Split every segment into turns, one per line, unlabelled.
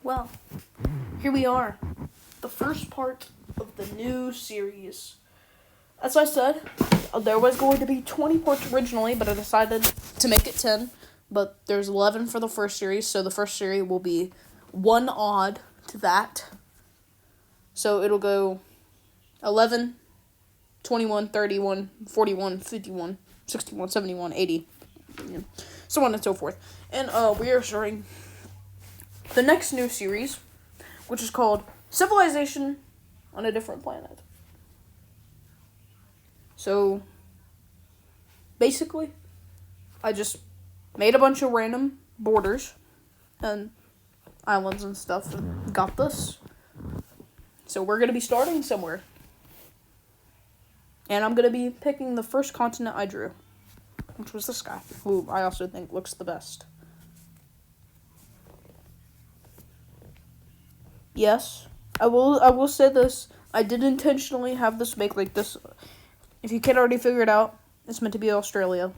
Well, here we are, the first part of the new series. As I said, there was going to be 20 parts originally, but I decided to make it 10. But there's 11 for the first series, so the first series will be one odd to that. So it'll go 11, 21, 31, 41, 51, 61, 71, 80, so on and so forth. And we are starting the next new series, which is called Civilization on a Different Planet. So, basically, I just made a bunch of random borders and islands and stuff and got this. So we're going to be starting somewhere. And I'm going to be picking the first continent I drew, which was this guy, who I also think looks the best. Yes, I will say this. I did intentionally have this make like this. If you can't already figure it out, it's meant to be Australia.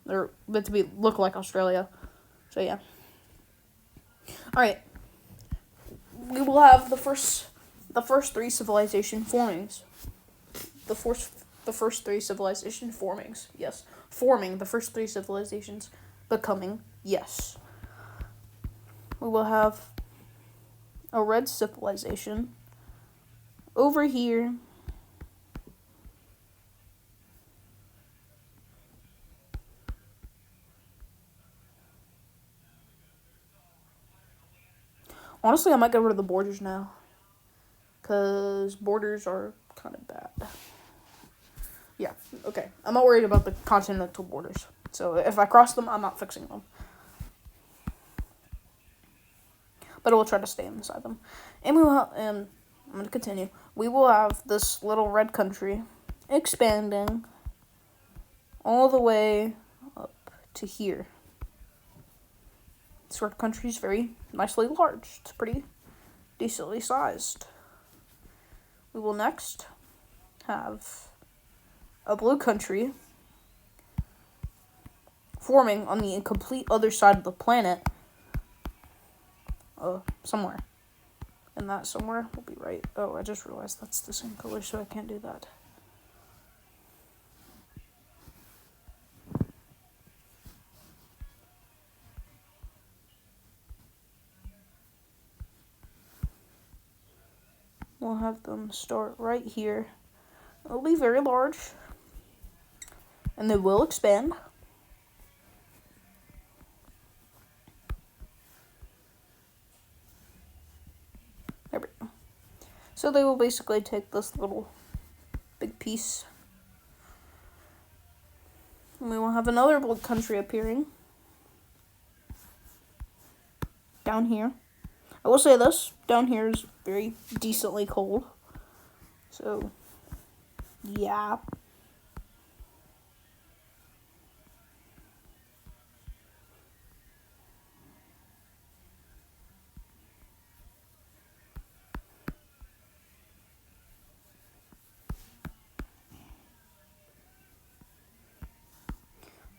Or meant to look like Australia. So yeah. Alright. We will have the first three civilization formings. The first three civilization formings. Yes. Forming the first three civilizations. Becoming. Yes. We will have a red civilization over here. Honestly, I might get rid of the borders now, because borders are kind of bad. Yeah, okay. I'm not worried about the continental borders. So if I cross them, I'm not fixing them. But I will try to stay inside them. And we will I'm going to continue. We will have this little red country expanding all the way up to here. This red country is very nicely large. It's pretty decently sized. We will next have a blue country forming on the complete other side of the planet. Somewhere. And that somewhere will be right. Oh, I just realized that's the same color, so I can't do that. We'll have them start right here. It'll be very large. And they will expand. There we go. So they will basically take this little big piece. And we will have another blue country appearing. Down here. I will say this, down here is very decently cold. So, yeah.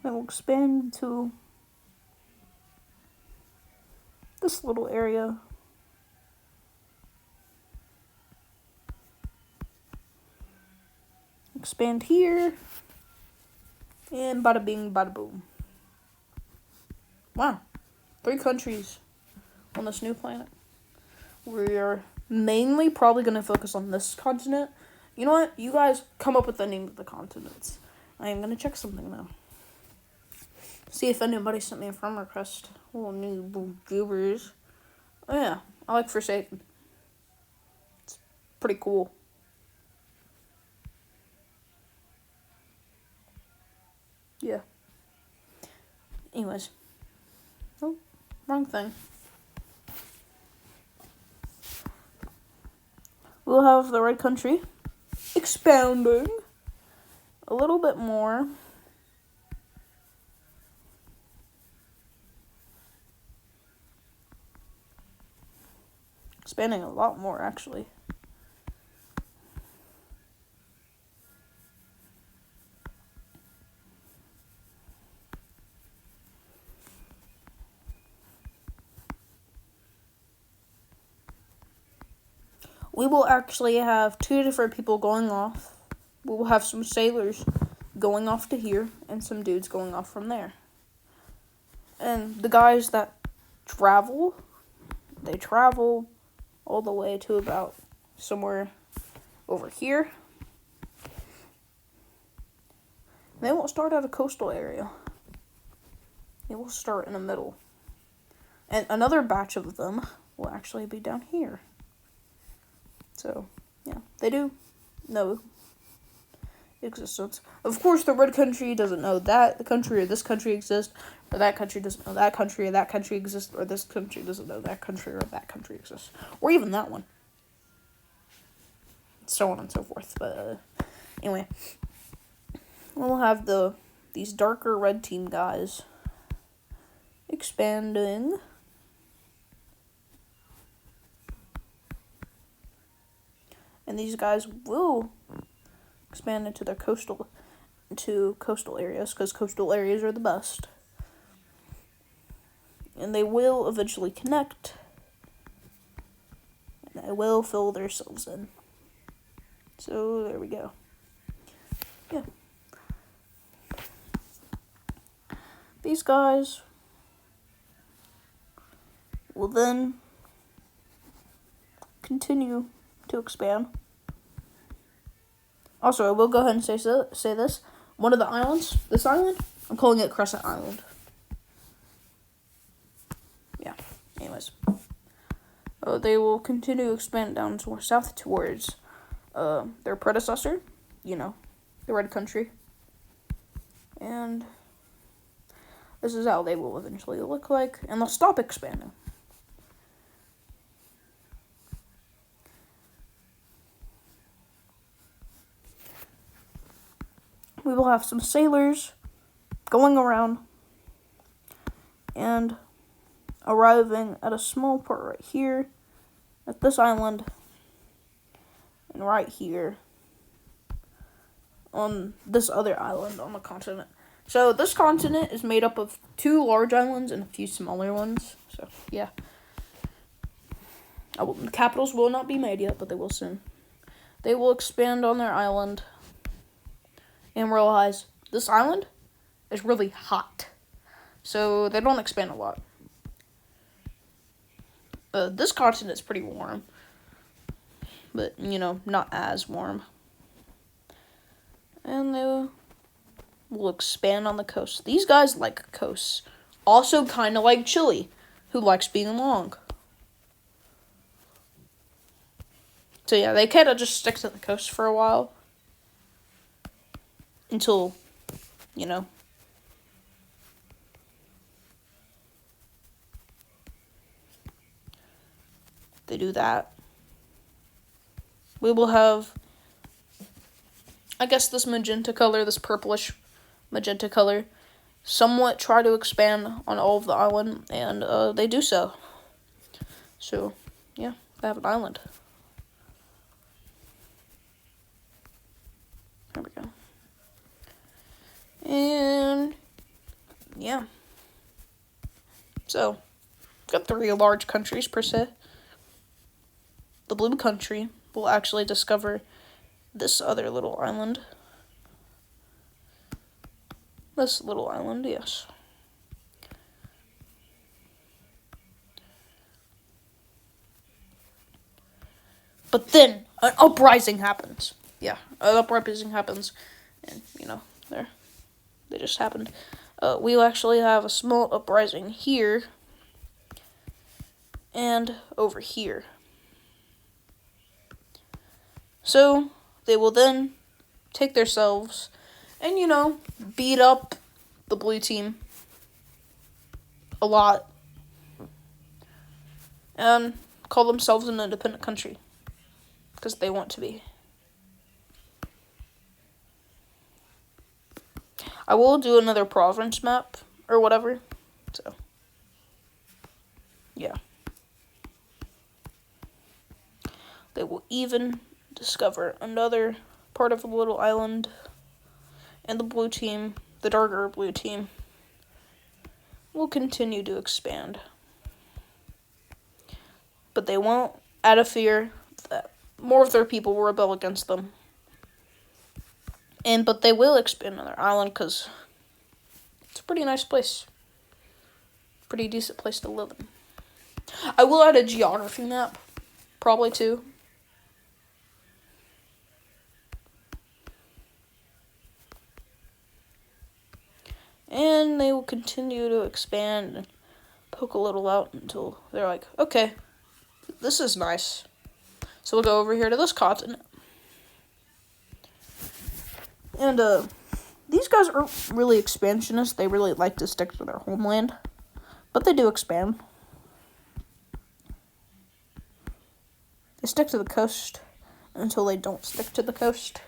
It will expand to this little area. Expand here. And bada bing, bada boom. Wow. 3 countries on this new planet. We are mainly probably going to focus on this continent. You know what? You guys come up with the name of the continents. I am going to check something now. See if anybody sent me a friend request. Oh, new goobers. Oh, yeah. I like Forsaken. It's pretty cool. Yeah. Anyways. Oh, wrong thing. We'll have the red country expounding a little bit more. Expanding a lot more, actually. we will actually have 2 different people going off. We will have some sailors going off to here and some dudes going off from there. And the guys that travel, they travel all the way to about somewhere over here. They won't start at a coastal area. They will start in the middle. And another batch of them will actually be down here. So, yeah, they do know existence. Of course, the red country doesn't know that the country or this country exists, or that country doesn't know that country or that country exists, or this country doesn't know that country or that country exists, or even that one. So on and so forth. But anyway, we'll have these darker red team guys expanding. And these guys will expand into coastal areas, because coastal areas are the best. And they will eventually connect. And they will fill themselves in. So there we go. Yeah. These guys will then continue to expand. Also, I will go ahead and say this. One of the islands, this island, I'm calling it Crescent Island. Yeah, anyways. They will continue to expand down south towards their predecessor, the Red Country. And this is how they will eventually look like, and they'll stop expanding. We will have some sailors going around and arriving at a small port right here, at this island, and right here on this other island on the continent. So this continent is made up of 2 large islands and a few smaller ones. So, yeah. The capitals will not be made yet, but they will soon. They will expand on their island and realize this island is really hot. So they don't expand a lot. This continent is pretty warm. But, not as warm. And they will expand on the coast. These guys like coasts. Also kind of like Chile, who likes being long. So yeah, they kind of just stick to the coast for a while. Until, they do that. We will have, I guess, this magenta color, this purplish magenta color, somewhat try to expand on all of the island, and they do so. So, yeah, they have an island. There we go. And, yeah. So, got 3 large countries, per se. The blue country will actually discover this other little island. This little island, yes. But then, an uprising happens. Yeah, an uprising happens. And, they just happened. We'll actually have a small uprising here. And over here. So, they will then take themselves and, beat up the blue team a lot. And call themselves an independent country. Because they want to be. I will do another province map, or whatever. So, yeah. They will even discover another part of the little island, and the blue team, the darker blue team, will continue to expand. But they won't, out of fear that more of their people will rebel against them. But they will expand on their island because it's a pretty nice place. Pretty decent place to live in. I will add a geography map, probably too. And they will continue to expand and poke a little out until they're like, okay, this is nice. So we'll go over here to this continent. And these guys aren't really expansionists. They really like to stick to their homeland. But they do expand. They stick to the coast until they don't stick to the coast.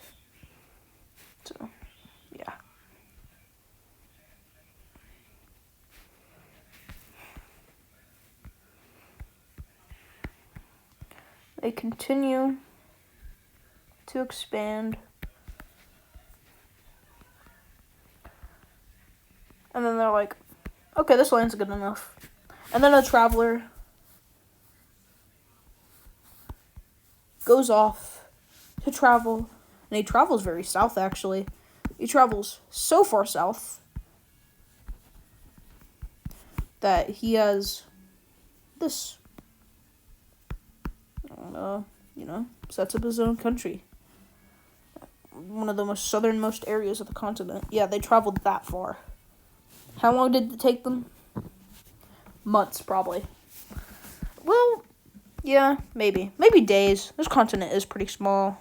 So, yeah. They continue to expand. And then they're like, okay, this land's good enough. And then a traveler goes off to travel. And he travels very south, actually. He travels so far south that he has this, sets up his own country. One of the most southernmost areas of the continent. Yeah, they traveled that far. How long did it take them? Months, probably. Well, yeah, maybe. Maybe days. This continent is pretty small.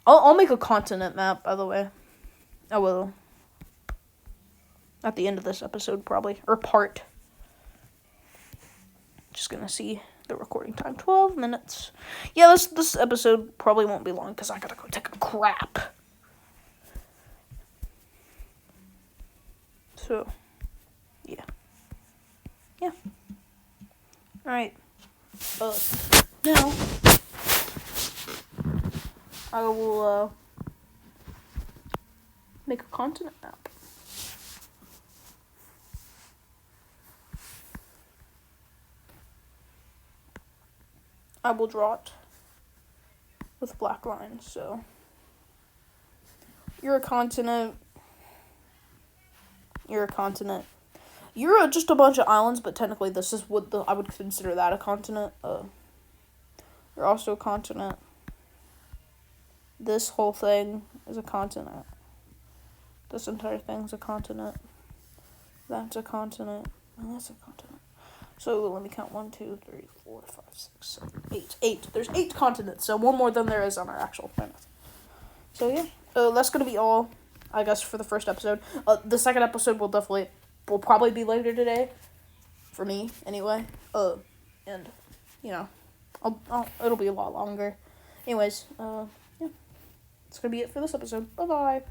I'll make a continent map, by the way. I will. At the end of this episode, probably. Or part. Just gonna see the recording time. 12 minutes. Yeah, this episode probably won't be long because I gotta go take a crap. So, yeah. Alright. Now, I will, make a continent map. I will draw it with black lines, so you're a continent. You're just a bunch of islands, but technically this is what I would consider that a continent. You're also a continent. This whole thing is a continent. This entire thing's a continent. That's a continent. And that's a continent. So let me count. 1, 2, 3, 4, 5, 6, 7, 8. 8. There's 8 continents, so one more than there is on our actual planet. So yeah. That's gonna be all, I guess, for the first episode. The second episode will probably be later today, for me anyway. And it'll be a lot longer. Anyways, yeah, that's gonna be it for this episode. Bye bye.